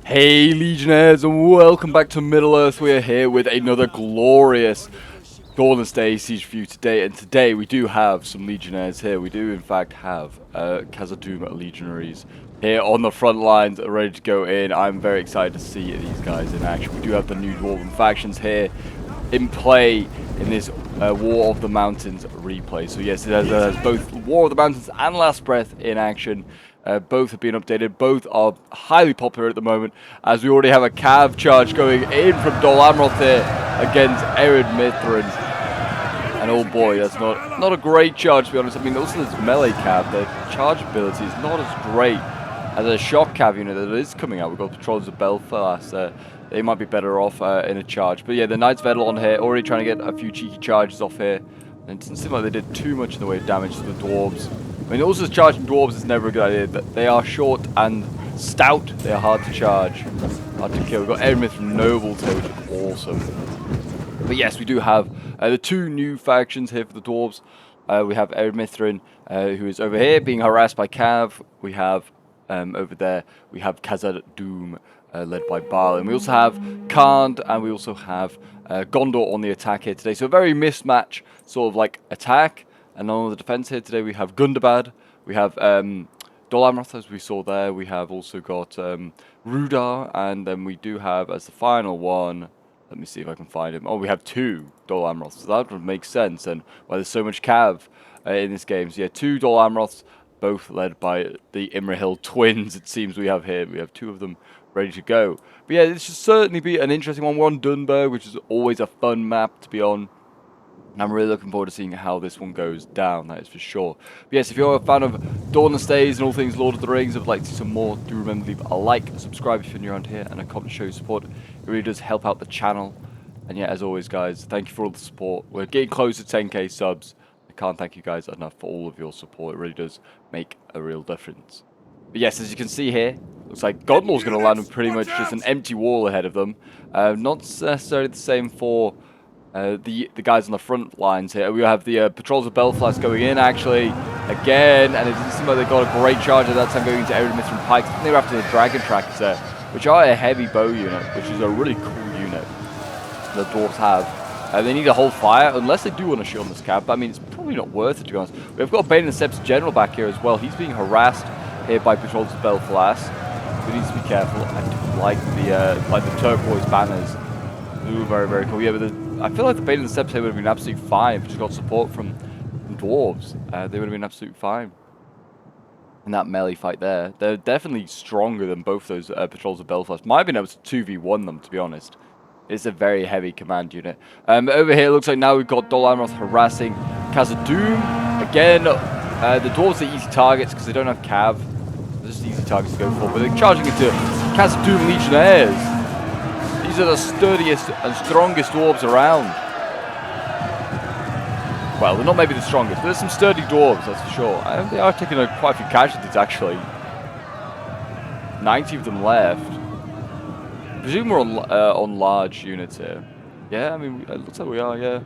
Hey Legionnaires, and welcome back to Middle-earth. We are here with another glorious Dawnless Days siege for you today, and today we do have some Legionnaires here. We do in fact have Khazad Dum legionaries here on the front lines ready to go in. I'm very excited to see these guys in action. We do have the new Dwarven factions here in play in this War of the Mountains replay. So yes, it has both War of the Mountains and Last Breath in action. Both have been updated. Both are highly popular at the moment, as we already have a cav charge going in from Dol Amroth here against Ered Mithrin. And oh boy, that's not a great charge, to be honest. I mean, also this melee cav, their charge ability is not as great as a shock cav unit that is coming out. We've got Patrols of Belfast. They might be better off in a charge. But yeah, the Knights of Edelon here, already trying to get a few cheeky charges off here. And it doesn't seem like they did too much in the way of damage to the Dwarves. I mean, also charging Dwarves is never a good idea. They are short and stout. They are hard to charge, hard to kill. We've got Ered Mithrin Nobles here, which is awesome. But yes, we do have the two new factions here for the Dwarves. We have Ered Mithrin, who is over here being harassed by Cav. We have over there, we have Khazad Dum, led by Baal. And we also have Khand, and we also have Gondor on the attack here today. So a very mismatch sort of like attack. And on the defense here today, we have Gundabad, we have Dol Amroth, as we saw there. We have also got Rudar, and then we do have, as the final one, let me see if I can find him. Oh, we have two Dol Amroths, so that would make sense, and why there's so much cav in this game. So yeah, two Dol Amroths, both led by the Imrahil twins, it seems we have here. We have two of them ready to go. But yeah, this should certainly be an interesting one. We're on Dunberg, which is always a fun map to be on. And I'm really looking forward to seeing how this one goes down, that is for sure. But yes, if you're a fan of Dawnless Days and all things Lord of the Rings and would like to see some more, do remember to leave a like, subscribe if you're new around here, and a comment to show your support. It really does help out the channel. And yeah, as always, guys, thank you for all the support. We're getting close to 10k subs. I can't thank you guys enough for all of your support. It really does make a real difference. But yes, as you can see here, looks like Godlaw's going to land with pretty much just an empty wall ahead of them. Not necessarily the same for the guys on the front lines here. We have the Patrols of Belfast going in, actually, again, and it doesn't seem like they got a great charge at that time going into Ered Mithrin Pikes. I think they were after the Dragon Trackers there, which are a heavy bow unit, which is a really cool unit the Dwarves have. They need to hold fire, unless they do want to shield on this cap, but I mean, it's probably not worth it, to be honest. We've got Bane and the Steps General back here as well. He's being harassed here by Patrols of Belfast. We need to be careful. I do like the turquoise banners. Ooh, very, very cool. Yeah, but I feel like the Bane and the Steps here would have been absolutely fine if we just got support from Dwarves. They would have been absolutely fine in that melee fight there. They're definitely stronger than both those Patrols of Belfast. Might have been able to 2v1 them, to be honest. It's a very heavy command unit. Over here, looks like now we've got Dol Amroth harassing Khazad Dum. Again, the Dwarves are easy targets because they don't have cav. They're just easy targets to go for, but they're charging into Khazad Dum Legionnaires. These are the sturdiest and strongest dwarves around. Well, they're not maybe the strongest, but there's some sturdy dwarves, that's for sure. And they are taking quite a few casualties, actually. 90 of them left. I presume we're on large units here. Yeah, I mean, it looks like we are, yeah.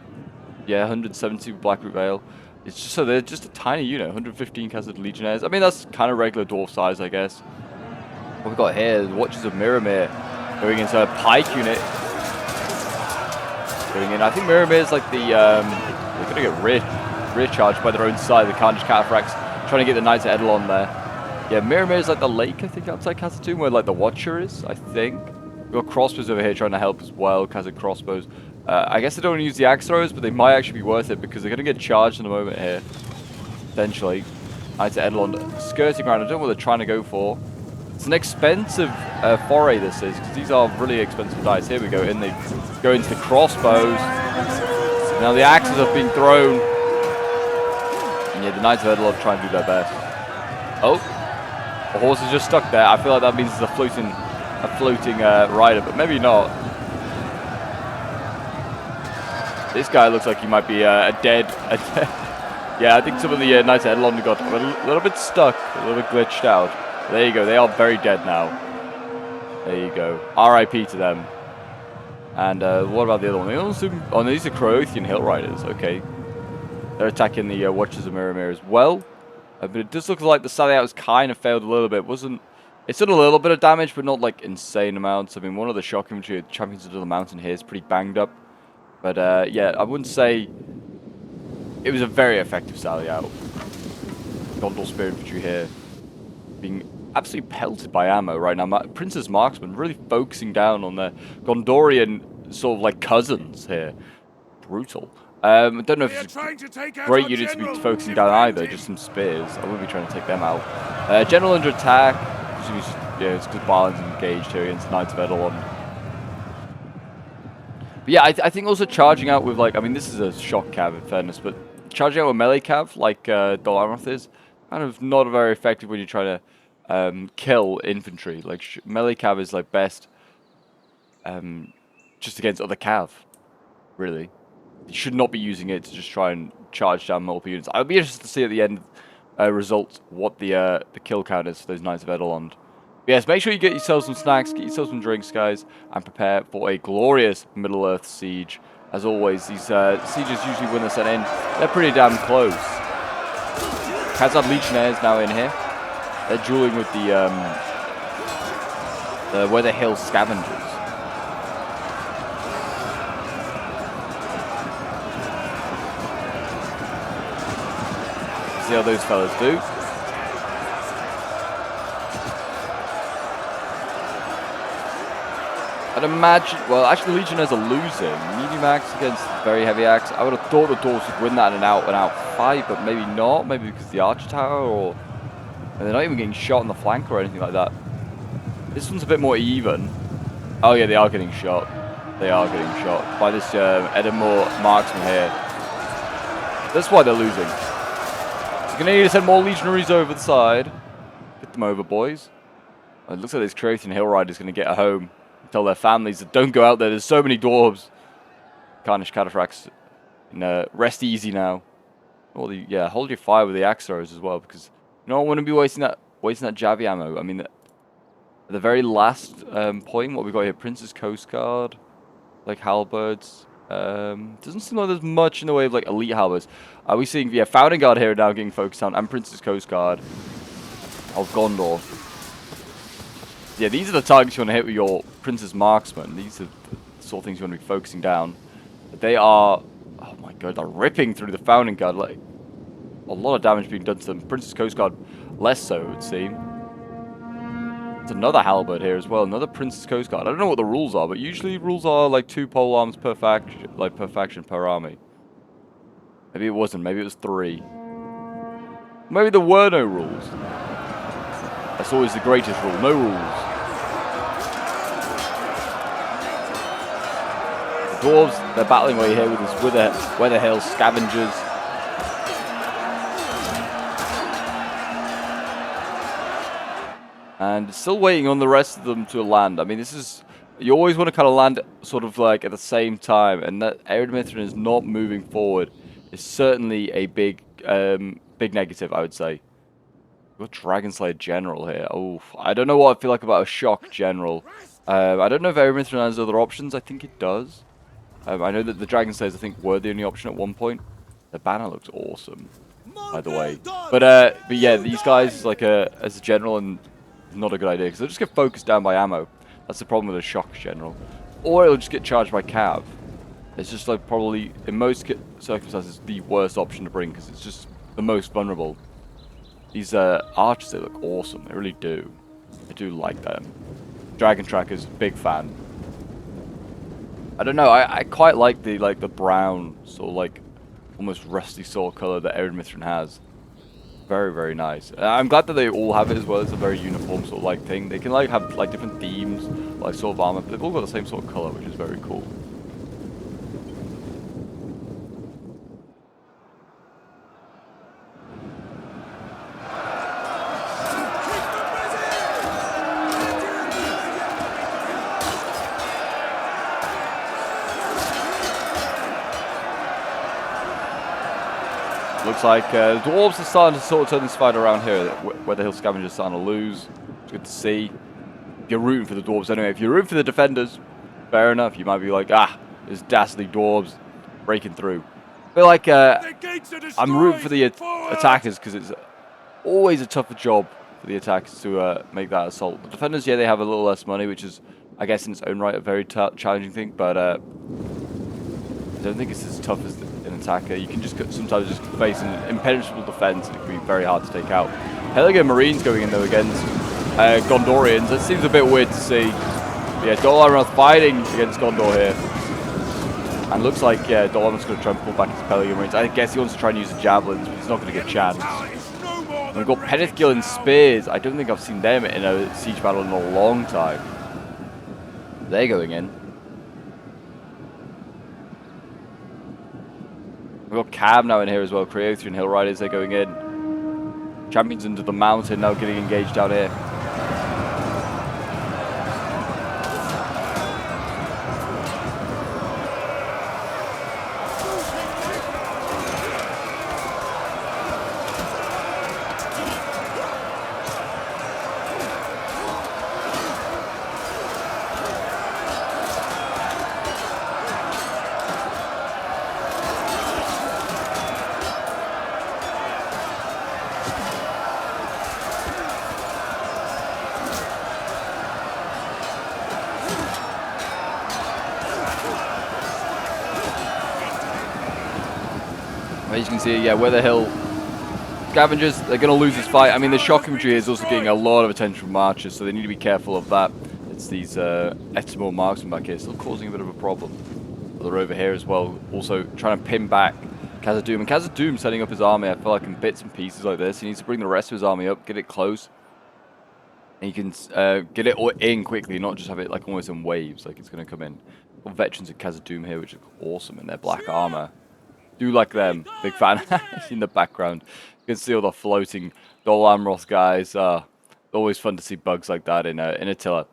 Yeah, 170 with Blackroot Vale. It's just so they're just a tiny unit, 115 Khazad Legionnaires. I mean, that's kind of regular dwarf size, I guess. What we've got here, the Watchers of Miramir. Going into a pike unit. Going in. I think Miramir is like the they're gonna get rear charged by their own side. The Carnage Cataphracts trying to get the Knights of Edelon there. Yeah, Miramir is like the lake, I think, outside Khazad Dum, where like the Watcher is, I think. We've got crossbows over here trying to help as well, Khazad crossbows. I guess they don't want to use the axe throws, but they might actually be worth it because they're gonna get charged in a moment here. Potentially. Knights of Edelon skirting around. I don't know what they're trying to go for. It's an expensive foray, this is, because these are really expensive dice. Here we go, and they go into the crossbows. Now the axes have been thrown. And yeah, the Knights of Edelon try and do their best. Oh, the horse is just stuck there. I feel like that means it's a floating rider, but maybe not. This guy looks like he might be a dead. Yeah, I think some of the Knights of Edelon got a little bit stuck, a little bit glitched out. There you go, they are very dead now. There you go. RIP to them. And what about the other one? Oh, these are Croatian Hill Riders, okay. They're attacking the Watchers of Miramir as well. But it does look like the sally out has kind of failed a little bit. It's done a little bit of damage, but not like insane amounts. I mean, one of the shock infantry champions of the mountain here is pretty banged up. But yeah, I wouldn't say it was a very effective sally out. Gondor Spear Infantry here being absolutely pelted by ammo right now. Prince's Marksman really focusing down on the Gondorian sort of like cousins here. Brutal. I don't know if it's great units to be focusing down either, just some spears. I wouldn't be trying to take them out. General under attack. Yeah, it's because Barlin's engaged here against Knights of Edelon. But yeah, I think also charging out with, like, I mean, this is a shock cav in fairness, but charging out with melee cav, like Dawnless is, kind of not very effective when you're trying to kill infantry. Like, melee cav is, like, best just against other cav, really. You should not be using it to just try and charge down multiple units. I'd be interested to see at the end result what the kill count is for those Knights of Edelon. Yes, make sure you get yourselves some snacks, get yourselves some drinks, guys, and prepare for a glorious Middle-earth siege. As always, these sieges usually, when they're sent in, they're pretty damn close. Khazad Legionnaires now in here. They're dueling with the Weather Hill Scavengers. See how those fellas do. I'd imagine, well, actually, Legionnaires are losing. Medium axe against very heavy axe. I would have thought the Dwarves would win that in an out fight, but maybe not. Maybe because of the Archer Tower, or and they're not even getting shot on the flank or anything like that. This one's a bit more even. Oh yeah, they are getting shot. They are getting shot by this Edinburgh marksman here. That's why they're losing. So gonna need to send more legionaries over the side. Get them over, boys. It looks like this Creating Hill Rider is gonna get a home. Tell their families that don't go out there. There's so many dwarves. Carnage Cataphracts. Rest easy now. Well, yeah, hold your fire with the axe throwers as well, because you don't want to be wasting that Javi ammo. I mean, at the very last point, what we got here, Prince's Coast Guard, like halberds. Doesn't seem like there's much in the way of like elite halberds. Are we seeing Founding Guard here now getting focused on, and Prince's Coast Guard of Gondor. Yeah, these are the targets you want to hit with your Prince's Marksman. These are the sort of things you want to be focusing down. But they are, oh my god, they're ripping through the Founding Guard. Like, a lot of damage being done to them. Prince's Coast Guard, less so, it would seem. There's another halberd here as well, another Prince's Coast Guard. I don't know what the rules are, but usually rules are like 2 pole arms per faction, per army. Maybe it wasn't, maybe it was 3. Maybe there were no rules. That's always the greatest rule, no rules. The dwarves, they're battling away here with this Weather Hill Scavengers. And still waiting on the rest of them to land. I mean, this is, you always want to kind of land sort of like at the same time, and that Eredmithrin is not moving forward is certainly a big negative, I would say. We've got Dragon Slayer General here. Oh, I don't know what I feel like about a Shock General. I don't know if Eredmithrin has other options. I think it does. I know that the Dragon Slayers, I think, were the only option at one point. The banner looks awesome, by the way. But yeah, these guys, like as a general, and not a good idea because they'll just get focused down by ammo. That's the problem with a Shock General, or it'll just get charged by cav. It's just like probably in most circumstances the worst option to bring because it's just the most vulnerable. These archers, they look awesome. They really do. I do like them. Dragon Trackers, big fan. I don't know. I quite like the brown sort of like almost rusty sort of color that Eredmithrin has. Very, very nice. I'm glad that they all have it as well. It's a very uniform sort of like thing. They can like have like different themes, like sort of armor, but they've all got the same sort of color, which is very cool. Looks like the dwarves are starting to sort of turn this fight around here, where the Hill Scavengers are starting to lose. It's good to see. If you're rooting for the dwarves anyway, if you're rooting for the defenders, fair enough. You might be like, there's dastardly dwarves breaking through. I feel like I'm rooting for the attackers because it's always a tougher job for the attackers to make that assault. The defenders, yeah, they have a little less money, which is, I guess, in its own right, a very challenging thing. But I don't think it's as tough as an attacker. You can just sometimes just face an impenetrable defense, and it can be very hard to take out. Helliger Marines going in though against Gondorians. That seems a bit weird to see. Yeah, Dol fighting against Gondor here. And looks like, yeah, Dolan's going to try and pull back his Pelican Marines. I guess he wants to try and use the javelins, but he's not going to get a chance. And we've got Penethgil and Spears. I don't think I've seen them in a siege battle in a long time. They're going in. We've got Cab now in here as well. Creothrian Hill Riders, they're going in. Champions under the mountain now getting engaged down here. As you can see, yeah, Weather Hill Scavengers, they're going to lose this fight. I mean, the shock infantry is also getting a lot of attention from archers, so they need to be careful of that. It's these Ettimore marksmen back here, still causing a bit of a problem. But they're over here as well, also trying to pin back Khazad Dum. And Khazad Dum setting up his army, I feel like, in bits and pieces like this. He needs to bring the rest of his army up, get it close. And you can get it in quickly, not just have it like almost in waves, like it's going to come in. Got veterans of Khazad Dum here, which is awesome in their black armor. Do like them, big fan. In the background, you can see all the floating Dol Amroth guys. Always fun to see bugs like that in Attila.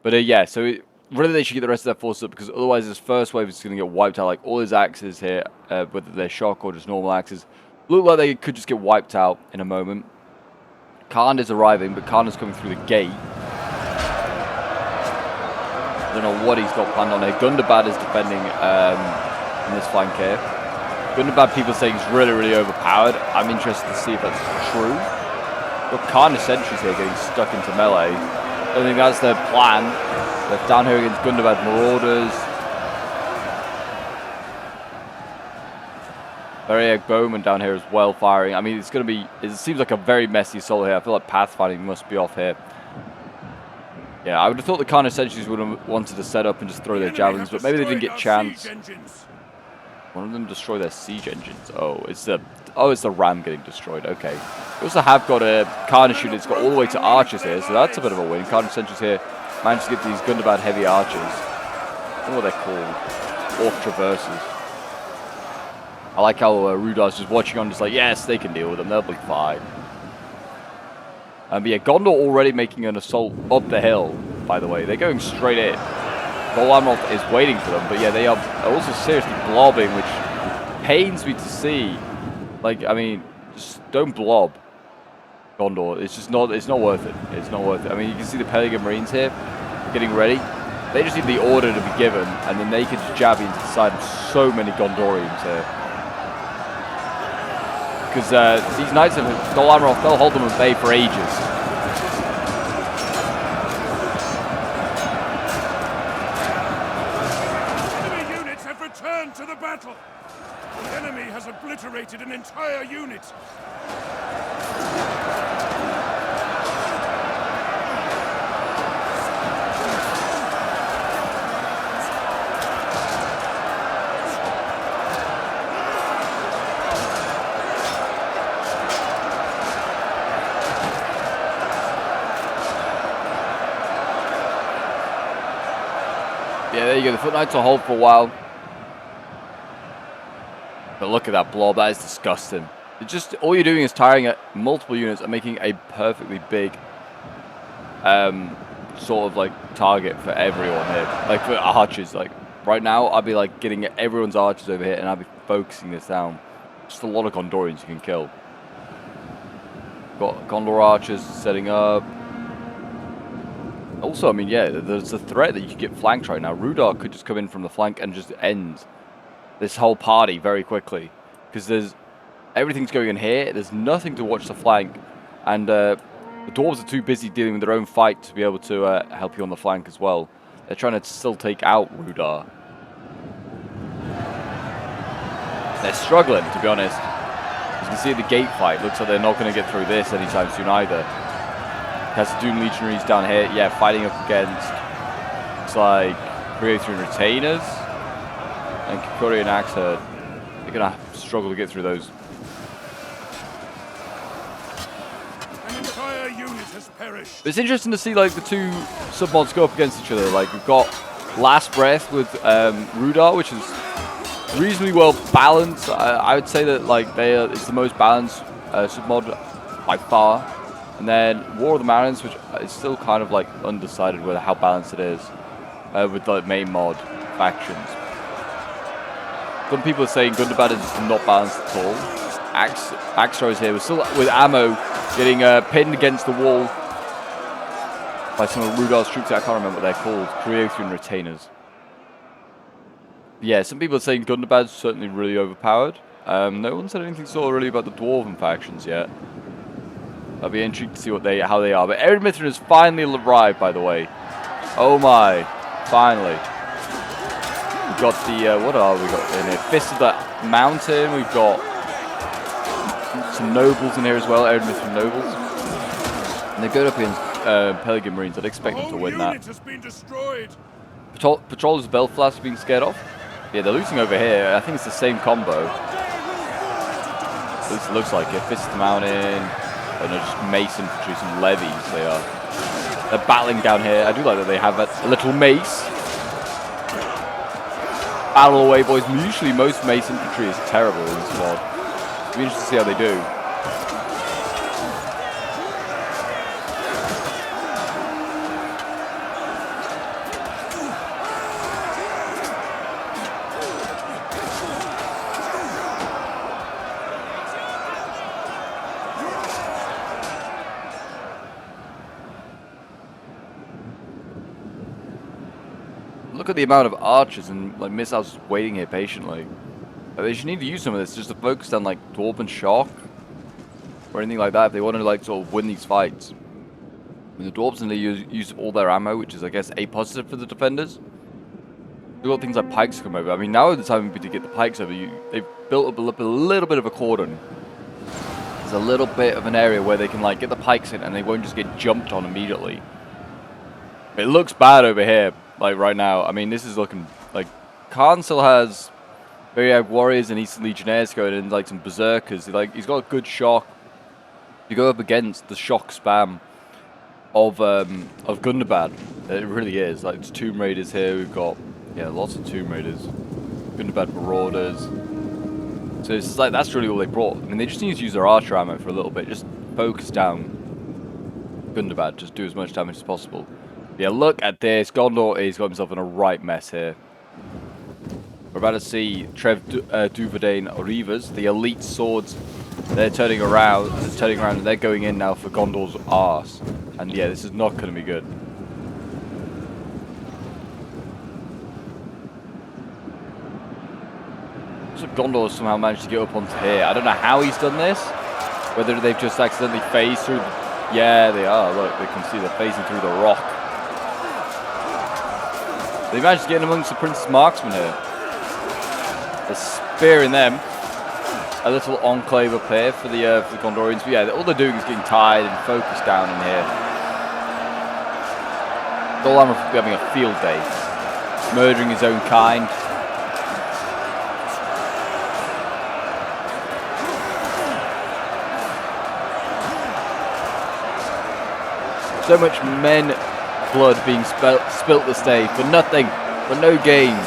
But yeah, so really they should get the rest of their forces up, because otherwise this first wave is going to get wiped out. Like all his axes here, whether they're shock or just normal axes, look like they could just get wiped out in a moment. Khan is arriving, but Khan is coming through the gate. I don't know what he's got planned on here. Gundabad is defending in this flank here. Gundabad, people saying he's really, really overpowered. I'm interested to see if that's true. Got Karna sentries here getting stuck into melee. I don't think that's their plan. They're down here against Gundabad Marauders. Variag Bowman down here as well firing. I mean, it's going to be, it seems like a very messy assault here. I feel like pathfinding must be off here. Yeah, I would have thought the Karna sentries would have wanted to set up and just throw their javelins, but maybe they didn't get a chance. One of them destroy their siege engines. Oh, it's the ram getting destroyed. Okay. We also have got a Carnage unit. It's got all the way to archers here, so that's a bit of a win. Carnage sentries here managed to get these Gundabad heavy archers. I don't know what they're called. Orc traverses. I like how Rudar's just watching on, just like, yes, they can deal with them. They'll be fine. But yeah, Gondor already making an assault up the hill, by the way. They're going straight in. Dol Amroth is waiting for them, but yeah, they are also seriously blobbing, which pains me to see. Like, I mean, just don't blob, Gondor. It's just not, it's not worth it. It's not worth it. I mean, you can see the Pelican Marines here getting ready. They just need the order to be given, and then they can just jab into the side of so many Gondorians here. Because these knights of Dol Amroth, they'll hold them at bay for ages. To the battle! The enemy has obliterated an entire unit! Yeah, there you go. The Foot Knights will hold for a while. But look at that blob, that is disgusting. It's just, all you're doing is tiring at multiple units and making a perfectly big sort of like target for everyone here. Like for archers, like right now I'd be like getting everyone's archers over here and I'd be focusing this down. Just a lot of Gondorians you can kill. Got Gondor archers setting up. Also, I mean, yeah, there's a threat that you could get flanked right now. Rudar could just come in from the flank and just end this whole party very quickly, because everything's going in here. There's nothing to watch the flank, and The dwarves are too busy dealing with their own fight to be able to help you on the flank as well. They're trying to still take out Rudar. They're struggling, to be honest. As you can see the gate fight, looks like they're not going to get through this anytime soon either. Khazad Dum legionaries down here, yeah, fighting up against, looks like Creator and Retainers. And Kikori and Axa, they're going to struggle to get through those. An entire unit has perished. It's interesting to see like the two submods go up against each other. Like we've got Last Breath with Rudar, which is reasonably well balanced. I would say that like it's the most balanced submod by far. And then War of the Marins, which is still kind of like undecided whether how balanced it is with the main mod factions. Some people are saying Gundabad is not balanced at all. Axro is here. We're still with ammo getting pinned against the wall by some of Rudar's troops. I can't remember what they're called. Creation Retainers. Yeah, some people are saying Gundabad's certainly really overpowered. No one said anything sort of really about the Dwarven factions yet. I'll be intrigued to see how they are. But Erin Mithrin has finally arrived, by the way. Oh my, finally. We've got the, what are we got in here? Fist of the Mountain. We've got some nobles in here as well, Erin Mithrin nobles. And they're going up against Pelican Marines. I'd expect them to win that. Has been destroyed. Patrollers of Belfast being scared off. Yeah, they're losing over here. I think it's the same combo. At least it looks like it. Fist of the Mountain. And they're just mace infantry, some levies they are. They're battling down here. I do like that they have a little mace. Battle away, boys. Usually most mace infantry is terrible in this mod. It'll be interesting to see how they do. Look at the amount of archers and like missiles waiting here patiently. They should need to use some of this just to focus on like Dwarven Shock or anything like that if they want to like sort of win these fights. I mean, the Dwarves and they use all their ammo, which is I guess a positive for the defenders. We've got things like pikes come over. I mean, now the time would be to get the pikes over. They've built up a little bit of a cordon. There's a little bit of an area where they can like get the pikes in and they won't just get jumped on immediately. It looks bad over here. Like right now, I mean, this is looking like Khan still has Beriag warriors and Eastern Legionnaires going in, like some berserkers. Like he's got a good shock. You go up against the shock spam of Gundabad. It really is. Like it's Tomb Raiders here. We've got lots of Tomb Raiders, Gundabad Marauders. So it's like that's really all they brought. I mean, they just need to use their archer ammo for a little bit. Just focus down Gundabad. Just do as much damage as possible. Yeah, look at this. Gondor has got himself in a right mess here. We're about to see Trev Duvadain Reavers, the elite swords. They're turning around, and they're going in now for Gondor's arse. And yeah, this is not going to be good. So Gondor somehow managed to get up onto here. I don't know how he's done this. Whether they've just accidentally phased through. Yeah, they are. Look, they can see they're phasing through the rock. They managed to get in amongst the Prince's marksmen here. They're spearing them. A little enclave up here for the Gondorians. But yeah, all they're doing is getting tired and focused down in here. Dolan will be having a field day. Murdering his own kind. So much men blood being spilt this day for nothing, for no gain.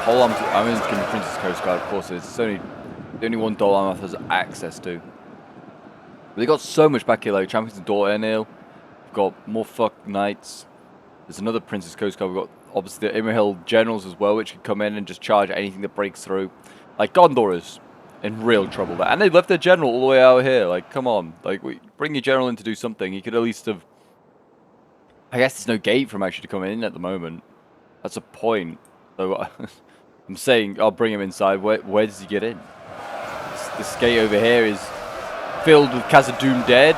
Well, I mean, it's going to be Princess Coast Guard, of course. It's only the only one Dolan has access to. But they got so much back here, like Champions of Dor Enil. We've got more fuck knights. There's another Princess Coast Guard. We've got obviously the Imrahil generals as well, which can come in and just charge anything that breaks through. Like Gondor is in real trouble there, and they left their general all the way out here. Like, come on, like bring your general in to do something. He could at least have. I guess there's no gate for him actually to come in at the moment. That's a point. So I'm saying I'll bring him inside. Where does he get in? This gate over here is filled with Khazad Dum dead.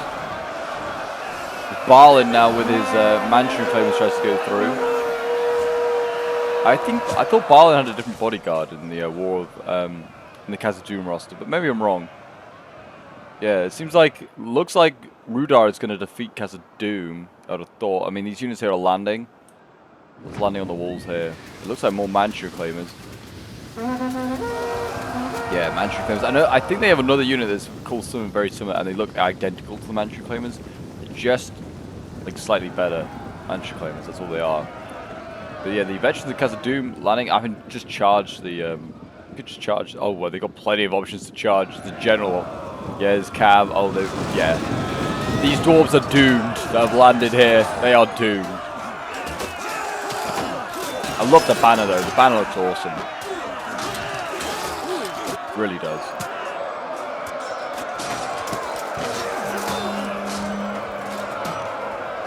Balin now with his mansion flames tries to go through. I thought Balin had a different bodyguard in the war of in the Khazad Dum roster, but maybe I'm wrong. Yeah, it looks like Rudar is going to defeat Khazad Dum. I would have thought. I mean, these units here are landing. It's landing on the walls here. It looks like more Manchu claimers. Yeah, Manchu claimers. I think they have another unit that's called something very similar, and they look identical to the Manchu claimers. They're just like slightly better Manchu claimers. That's all they are. But yeah, the veterans of Khazad Dum landing. I can just charge the. You could just charge. Oh well, they got plenty of options to charge the general. Yeah, there's Cav. Oh, yeah. These dwarves are doomed that have landed here. They are doomed. I love the banner though. The banner looks awesome. It really does.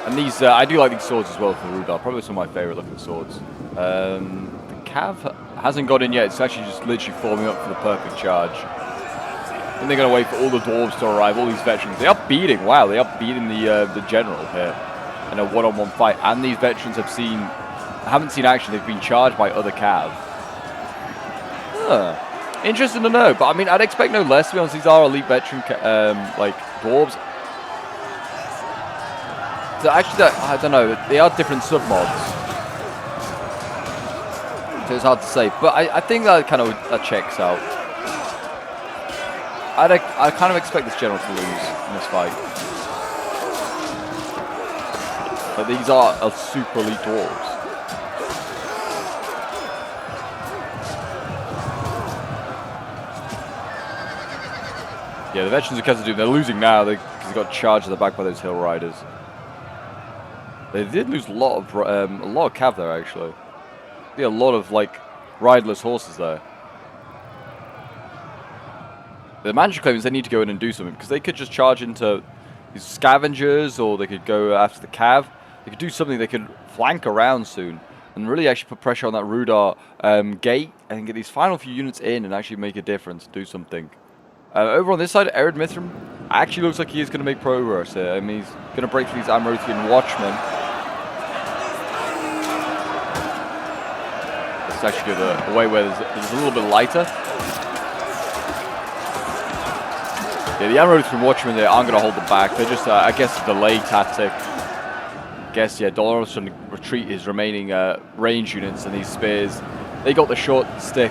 And these, I do like these swords as well for Rudar. Probably some of my favourite looking swords. The Cav hasn't got in yet. It's actually just literally forming up for the perfect charge. And they're going to wait for all the dwarves to arrive, all these veterans. They are beating, wow, they are beating the general here in a one-on-one fight. And these veterans haven't seen action. They've been charged by other Cav. Interesting to know, but I mean, I'd expect no less, to be honest. These are elite veteran, like, dwarves. So actually, I don't know, they are different sub-mods. So it's hard to say, but I think that kind of checks out. I kind of expect this general to lose in this fight. But these are super elite dwarves. Yeah, the veterans of Khazad Dum, they're losing now because they got charged at the back by those hill riders. They did lose a lot of cav there actually. Yeah, a lot of like riderless horses there. The manager claims they need to go in and do something because they could just charge into these scavengers, or they could go after the cav. They could do something. They could flank around soon and really actually put pressure on that Rudar gate and get these final few units in and actually make a difference, do something. Over on this side, Ered Mithram actually looks like he is going to make progress here. I mean, he's going to break through these Amrothian Watchmen. Let's actually go the way where there's a little bit lighter. Yeah, the Amrothian Watchmen there aren't going to hold them back. They're just, I guess, a delay tactic. I guess, yeah, Dawnless trying to retreat his remaining range units and these spears. They got the short stick.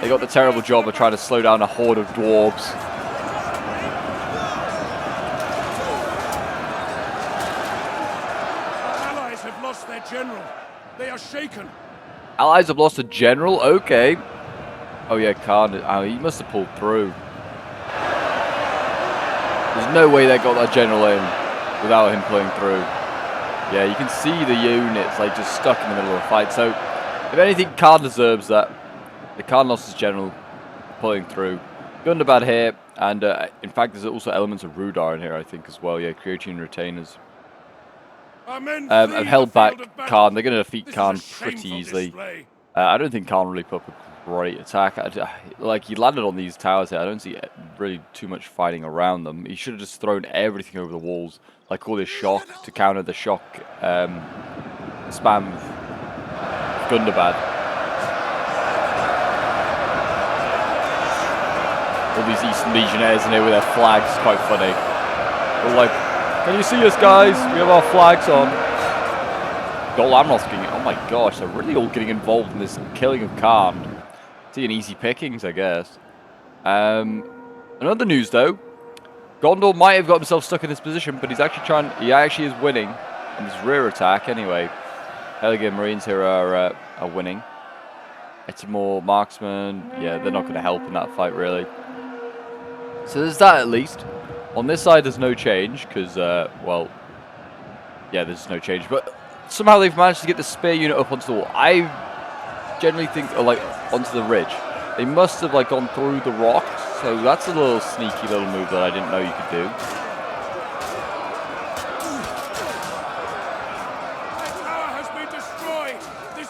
They got the terrible job of trying to slow down a horde of dwarves. Allies have lost their general. They are shaken. Allies have lost a general? Okay. Oh yeah, Khan. Oh, he must have pulled through. There's no way they got that general in without him pulling through. Yeah, you can see the units like just stuck in the middle of the fight. So, if anything, Khan deserves that. The Khan lost his general pulling through. Gundabad here, and in fact, there's also elements of Rudar in here, I think, as well. Yeah, creating retainers. Have held back Khan. They're going to defeat Khan pretty easily. I don't think Khan really put up a great attack. Like, he landed on these towers here. I don't see really too much fighting around them. He should have just thrown everything over the walls, like all this shock to counter the shock spam of Gundabad. All these Eastern Legionnaires in here with their flags, quite funny. They're like, can you see us, guys? We have our flags on. Dol Amroth's getting, oh my gosh, they're really all getting involved in this killing of Khan. Seeing easy pickings, I guess. Another news, though. Gondor might have got himself stuck in this position, but he actually is winning in this rear attack anyway. Helliger Marines here are winning. It's more marksmen. Yeah, they're not going to help in that fight, really. So there's that at least. On this side, there's no change, because, well, yeah, there's no change. But somehow they've managed to get the spear unit up onto the wall. I generally think, like, onto the ridge. They must have, like, gone through the rocks. So that's a little sneaky little move that I didn't know you could do. My tower has been destroyed. This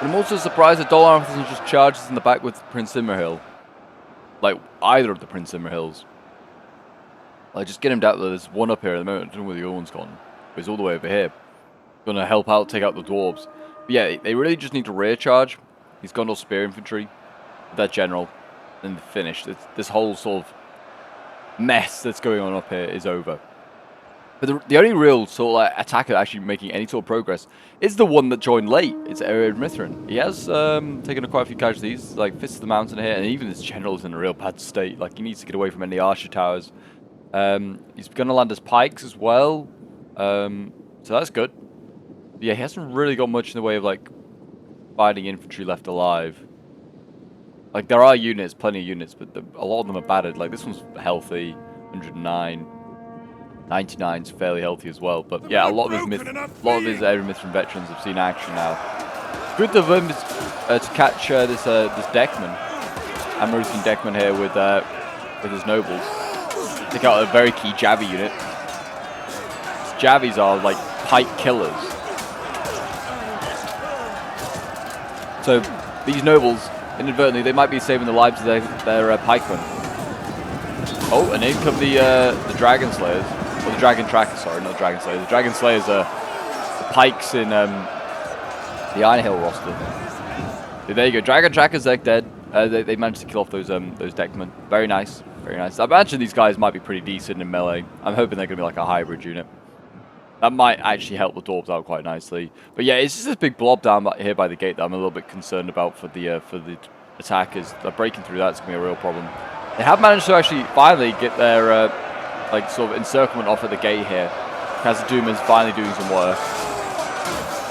But I'm also surprised that Dolarn doesn't just charge us in the back with Prince Immerhill. Like, either of the Prince Immerhills. Like, just get him down. There's one up here at the moment. I don't know where the other one's gone. But he's all the way over here. Gonna help out, take out the dwarves. But yeah, they really just need to rear charge. He's Gondor Spear Infantry. That general. And finished. This whole sort of mess that's going on up here is over. But the only real sort of like attacker actually making any sort of progress is the one that joined late. It's Ered Mithrin. He has taken quite a few casualties, like Fist of the Mountain here, and even his general is in a real bad state. Like, he needs to get away from any archer towers. He's going to land his pikes as well, so that's good. But yeah, he hasn't really got much in the way of like fighting infantry left alive. Like, there are units, plenty of units, but a lot of them are battered. Like, this one's healthy, 109. 99's fairly healthy as well, but yeah, a lot of his Ered Mithrin veterans have seen action now. Good of him to catch this Deckman, Amarusian Deckman here with his nobles. Take out a very key Javi unit. These Javis are like pike killers. So these nobles, inadvertently, they might be saving the lives of their pikemen. Oh, and in come the Dragon Slayers. Or the Dragon Trackers, sorry, not Dragon Slayers. The Dragon Slayers are the pikes in the Iron Hill roster. So there you go, Dragon Trackers, they're dead. They managed to kill off those Deckmen. Very nice, very nice. I imagine these guys might be pretty decent in melee. I'm hoping they're going to be like a hybrid unit. That might actually help the dwarves out quite nicely. But yeah, it's just this big blob down here by the gate that I'm a little bit concerned about for the attackers. They're breaking through that's going to be a real problem. They have managed to actually finally get their like sort of encirclement off at the gate here. Khazad Dum is finally doing some work.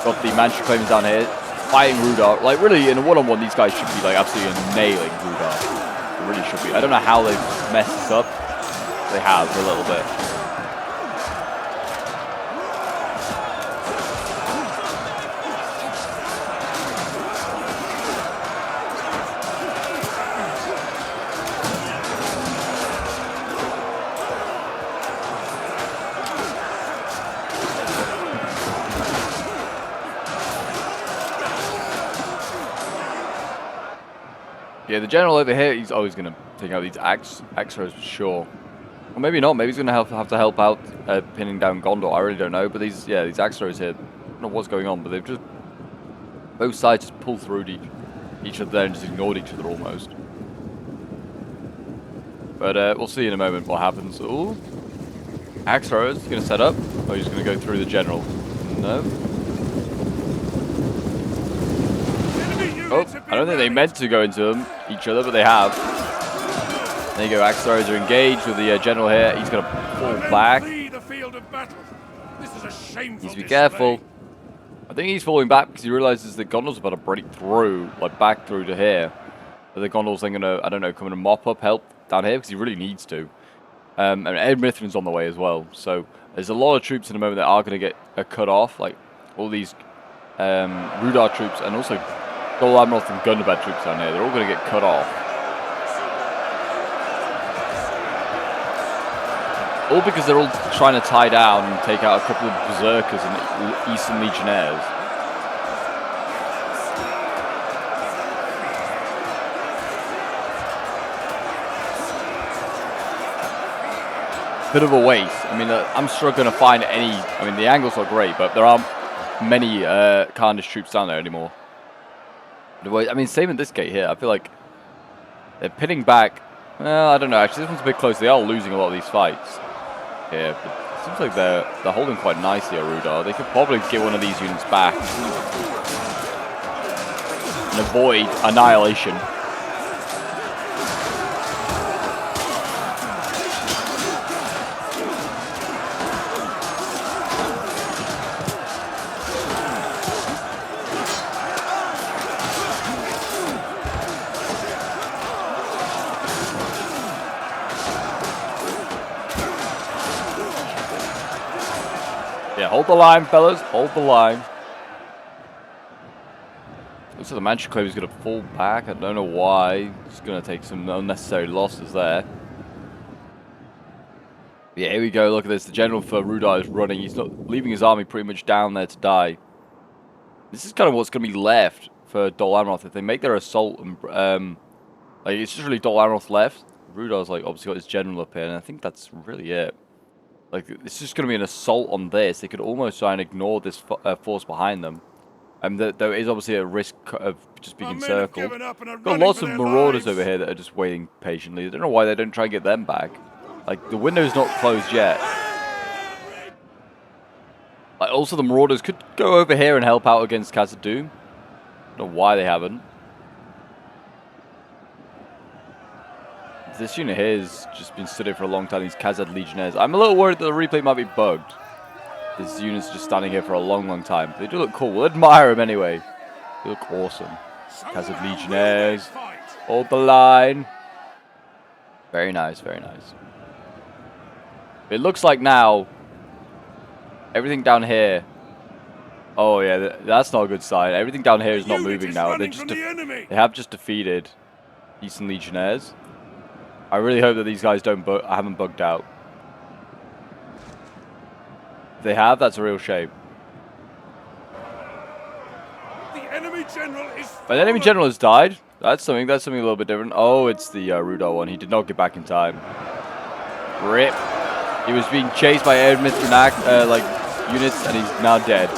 Got the Manchu claimers down here, fighting Rudar. Like, really, in a one-on-one, these guys should be like absolutely nailing Rudar. They really should be. I don't know how they've messed this up. They have a little bit. Yeah, the general over here, he's always going to take out these Axros for sure. Or maybe not. Maybe he's going to have to help out pinning down Gondor. I really don't know. But these Axros here, I don't know what's going on, but they've just... both sides just pulled through each other and just ignored each other almost. But we'll see in a moment what happens. Ooh. Axros is going to set up. Or he's going to go through the general. No. Oh, I don't think they meant to go into each other, but they have. There you go, Axros are engaged with the general here. He's going to fall back. Needs to be careful. I think he's falling back because he realizes the Gondor's about to break through, like back through to here. But the Gondor's then going to, I don't know, come in and mop up help down here because he really needs to. And Ered Mithrin's on the way as well. So there's a lot of troops in the moment that are going to get cut off, like all these Rudar troops and also Dol Amroth and Gundabad troops down here. They're all going to get cut off. All because they're all trying to tie down and take out a couple of Berserkers and Eastern Legionnaires. Bit of a waste. I mean, I'm struggling to find any... I mean, the angles are great, but there aren't many Carnage troops down there anymore. I mean, same in this gate here. I feel like they're pinning back. Well, I don't know. Actually, this one's a bit close. They are losing a lot of these fights. Yeah, but it seems like they're holding quite nicely at Rudar. They could probably get one of these units back and avoid annihilation. Yeah, hold the line, fellas. Hold the line. Looks like the Manchu Clave is going to fall back. I don't know why. It's going to take some unnecessary losses there. Yeah, here we go. Look at this. The general for Rudar is running. He's not leaving his army pretty much down there to die. This is kind of what's going to be left for Dol Amroth. If they make their assault, and like it's just really Dol Amroth left. Rudol's like obviously got his general up here, and I think that's really it. Like it's just going to be an assault on this. They could almost try and ignore this force behind them. There is obviously a risk of just being encircled. Got lots of marauders over here that are just waiting patiently. I don't know why they don't try and get them back. Like, the window's not closed yet. Like, also the marauders could go over here and help out against Khazad Dum. I don't know why they haven't. This unit here has just been stood here for a long time, these Khazad Legionnaires. I'm a little worried that the replay might be bugged. This unit's just standing here for a long, long time. They do look cool. We'll admire them anyway. They look awesome. Khazad Legionnaires. Hold the line. Very nice, very nice. It looks like now, everything down here... Oh yeah, that's not a good sign. Everything down here is not moving now. They have just defeated Eastern Legionnaires. I really hope that these guys haven't bugged out. If they have, that's a real shame. The enemy general is. But the enemy general has died. That's something a little bit different. Oh, it's the Rudol one. He did not get back in time. Rip. He was being chased by air Mithranak, like units, and he's now dead.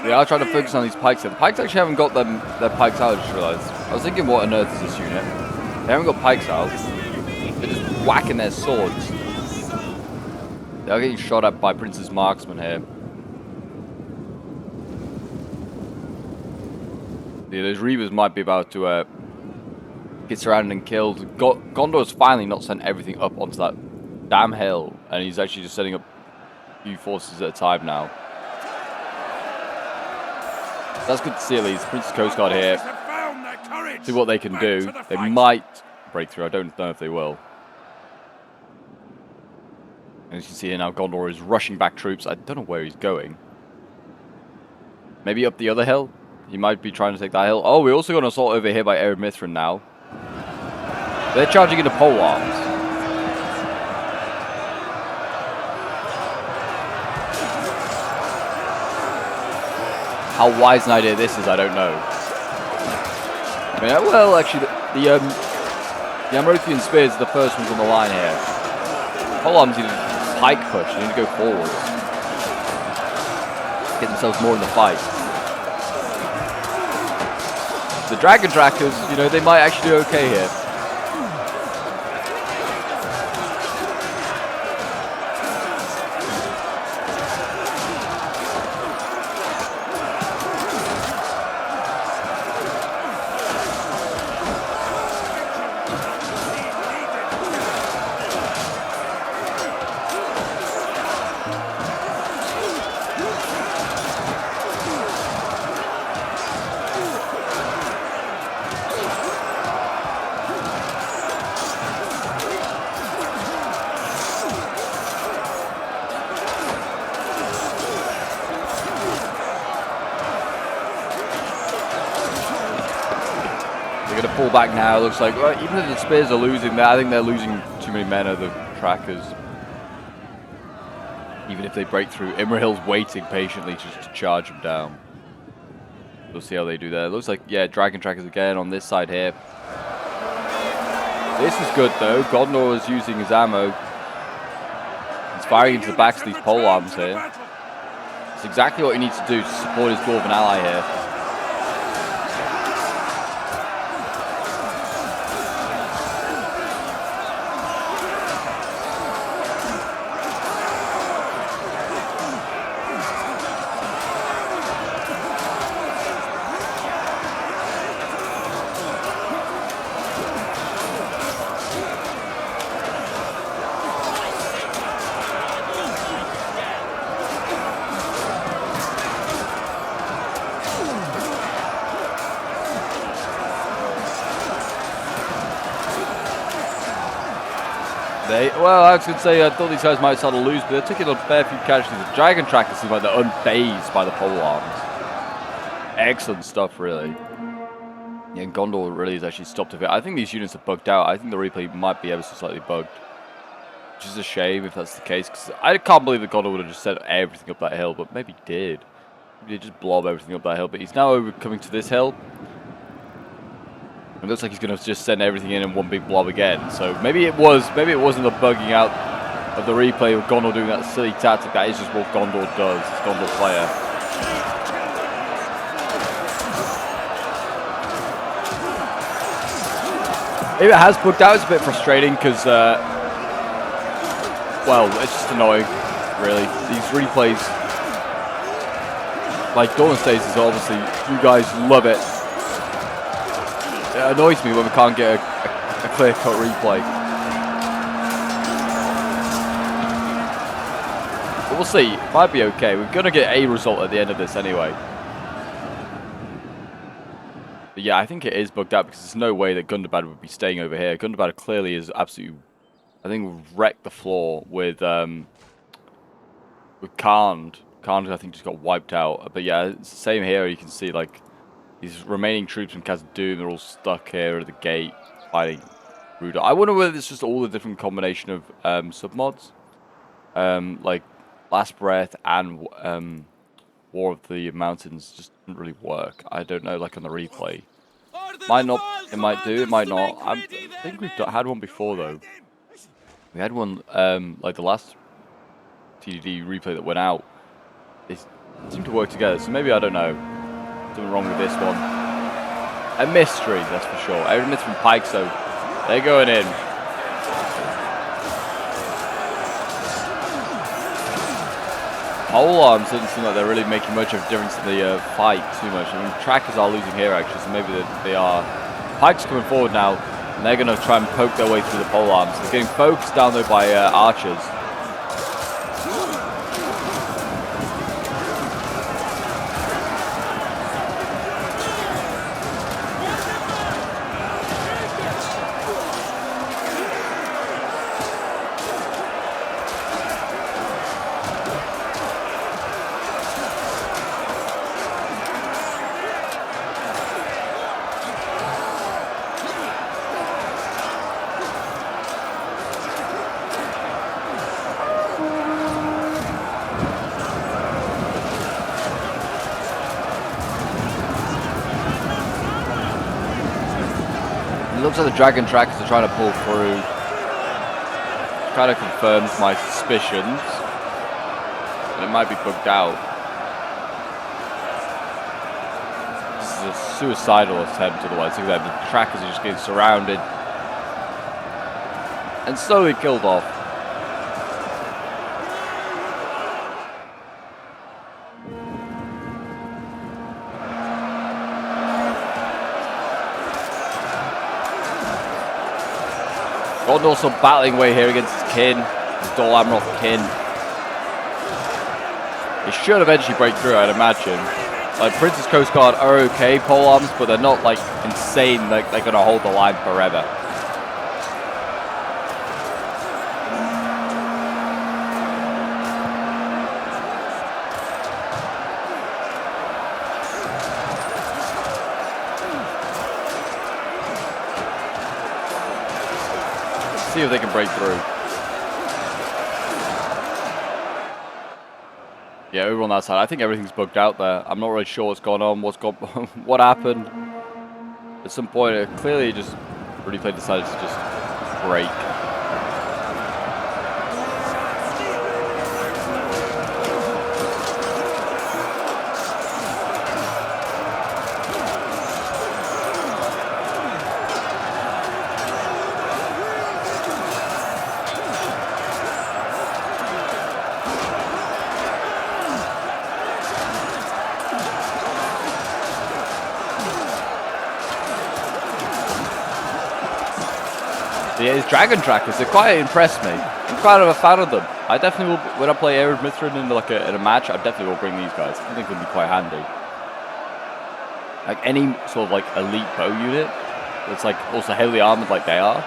They are trying to focus on these pikes here. The pikes actually haven't got their pikes out, I just realised. I was thinking, what on earth is this unit? They haven't got pikes out. They're just whacking their swords. They are getting shot at by Prince's marksmen here. Yeah, those Reavers might be about to get surrounded and killed. Gondor's finally not sent everything up onto that damn hill, and he's actually just setting up a few forces at a time now. That's good to see at least. Prince's Coast Guard here. See what they can do. They might break through. I don't know if they will. And as you can see here now, Gondor is rushing back troops. I don't know where he's going. Maybe up the other hill? He might be trying to take that hill. Oh, we also got an assault over here by Ered Mithrin now. They're charging into pole arms. How wise an idea this is, I don't know. I mean, well, actually, the Amrothian spears are the first ones on the line here. Pole arms need a pike push. They need to go forward. Get themselves more in the fight. The Dragon Trackers, you know, they might actually do okay here. Pull back now. Looks like even if the spears are losing, I think they're losing too many men of the trackers. Even if they break through, Imrahil's waiting patiently just to charge them down. We'll see how they do there. Looks like, yeah, Dragon Trackers again on this side here. This is good though. Gondor is using his ammo. He's firing into the backs of these pole arms here. It's exactly what he needs to do to support his dwarven ally here. Well, I was going to say, I thought these guys might start to lose, but they're taking a fair few casualties. The Dragon Trackers seem like they're unfazed by the pole arms. Excellent stuff, really. Yeah, and Gondor really has actually stopped a bit. I think these units are bugged out. I think the replay might be ever so slightly bugged. Which is a shame if that's the case, because I can't believe that Gondor would have just sent everything up that hill, but maybe he did. Maybe he just blob everything up that hill, but he's now coming to this hill. It looks like he's going to just send everything in one big blob again. So maybe it wasn't the bugging out of the replay of Gondor doing that silly tactic. That is just what Gondor does. It's Gondor player. If it has bugged out, it's a bit frustrating because, well, it's just annoying, really. These replays, like Dawnless Days, is obviously, you guys love it. It annoys me when we can't get a clear-cut replay. But we'll see. It might be okay. We're going to get a result at the end of this anyway. But yeah, I think it is bugged out because there's no way that Gundabad would be staying over here. Gundabad clearly is absolutely, I think, wrecked the floor with Khand. Khand, I think, just got wiped out. But yeah, it's the same here. You can see, like, these remaining troops from Khazad Dum, they're all stuck here at the gate fighting Rudolph. I wonder whether it's just all the different combination of submods. Like Last Breath and War of the Mountains just didn't really work. I don't know, like on the replay. Might not, it might do, it might not. I think we've had one before though. We had one, like the last TDD replay that went out. They seemed to work together, so maybe, I don't know. Something wrong with this one. A mystery, that's for sure. Iron Myth from Pike, so they're going in. Pole arms doesn't seem like they're really making much of a difference in the fight too much. I mean, trackers are losing here actually, so maybe they are. Pike's coming forward now, and they're going to try and poke their way through the pole arms. They're getting focused down though by archers. Looks like the Dragon Trackers are trying to pull through. Kind of confirms my suspicions. And it might be bugged out. This is a suicidal attempt otherwise. Look at that, the trackers are just getting surrounded. And slowly killed off. Gordon also battling away here against his kin, his Dol Amroth kin. He should eventually break through, I'd imagine. Like, Prince's Coast Guard are okay pole arms, but they're not, like, insane, like, they're gonna hold the line forever. See if they can break through. Yeah, over on that side, I think everything's bugged out there. I'm not really sure what's going on, what happened. At some point, it clearly just replay decided to just break. Yeah, his Dragon Trackers, they quite impressed me. I'm quite a fan of them. I definitely will, when I play Arid Mithrin in like in a match, I definitely will bring these guys. I think they can be quite handy. Like any sort of like elite bow unit that's like also heavily armored like they are.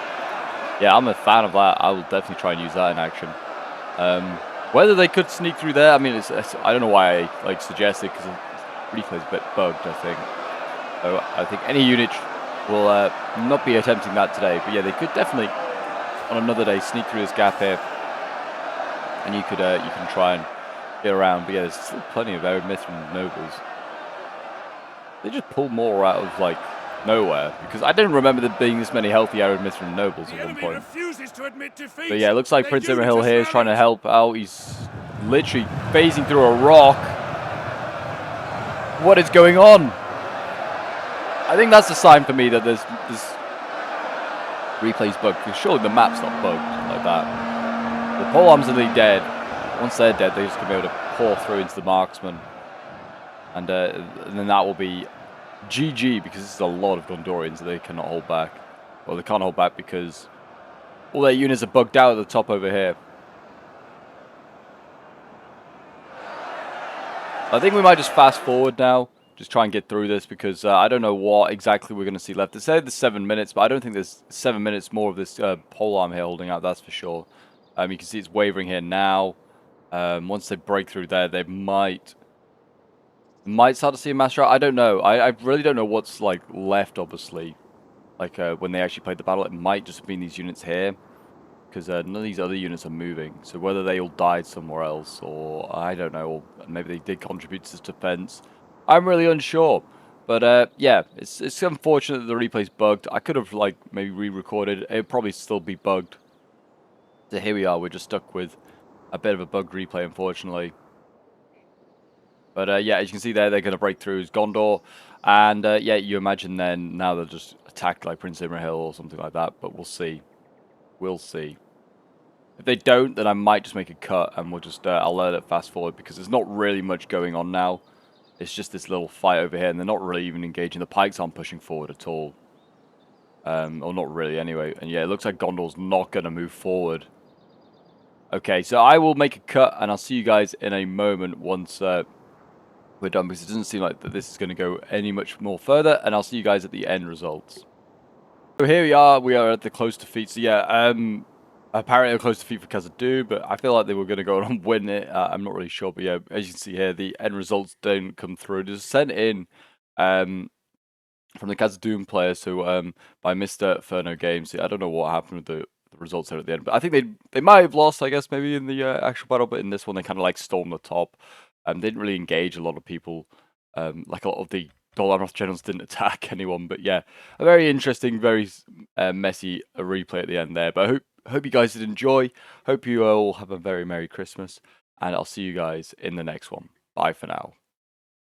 Yeah, I'm a fan of that. I will definitely try and use that in action. Whether they could sneak through there, I mean, I don't know why I like suggest it because the replay's a bit bugged, I think. So I think any unit will not be attempting that today. But yeah, they could definitely on another day sneak through this gap here, and you can try and get around. But yeah, there's still plenty of Arid Mithrin nobles. They just pull more out of like nowhere because I didn't remember there being this many healthy Arid Mithrin nobles at one point. Refuses to admit defeat. But yeah, it looks like Prince Imrahil here is trying to help out. He's literally phasing through a rock. What is going on? I think that's a sign for me that this replay's bugged, because surely the map's not bugged like that. The pole arms are dead. Once they're dead, they're just going to be able to pour through into the marksman. And then that will be GG, because this is a lot of Gondorians that they cannot hold back. Well, they can't hold back because all their units are bugged out at the top over here. I think we might just fast forward now. Just try and get through this because I don't know what exactly we're going to see left. They said there's 7 minutes, but I don't think there's 7 minutes more of this pole arm here holding out, that's for sure. You can see it's wavering here now. Once they break through there, they might start to see a mass rout. I don't know. I really don't know what's like left, obviously. Like when they actually played the battle, it might just have been these units here. Because none of these other units are moving. So whether they all died somewhere else, or I don't know, or maybe they did contribute to this defense, I'm really unsure. But yeah, it's unfortunate that the replay's bugged. I could have like maybe re-recorded. It'd probably still be bugged. So here we are. We're just stuck with a bit of a bugged replay, unfortunately. But yeah, as you can see there, they're going to break through as Gondor. And yeah, you imagine then now they'll just attack like Prince Imrahil or something like that. But we'll see. We'll see. If they don't, then I might just make a cut and we'll just, I'll let it fast forward because there's not really much going on now. It's just this little fight over here and they're not really even engaging. The pikes aren't pushing forward at all. Or not really anyway. And yeah, it looks like Gondor's not going to move forward. Okay, so I will make a cut and I'll see you guys in a moment once we're done because it doesn't seem like that this is going to go any much more further. And I'll see you guys at the end results. So here we are at the close defeat. So yeah, apparently a close defeat for Khazad Dum, but I feel like they were going to go on and win it. I'm not really sure, but yeah, as you can see here, the end results don't come through. It was sent in from the Khazad Dum player, so by Mr. Furno Games. I don't know what happened with the results there at the end, but I think they might have lost, I guess, maybe in the actual battle, but in this one they kind of like stormed the top. They didn't really engage a lot of people, like a lot of the Dol Amroth generals didn't attack anyone, but yeah, a very interesting, very messy replay at the end there. But I hope you guys did enjoy. Hope you all have a very Merry Christmas, and I'll see you guys in the next one. Bye for now.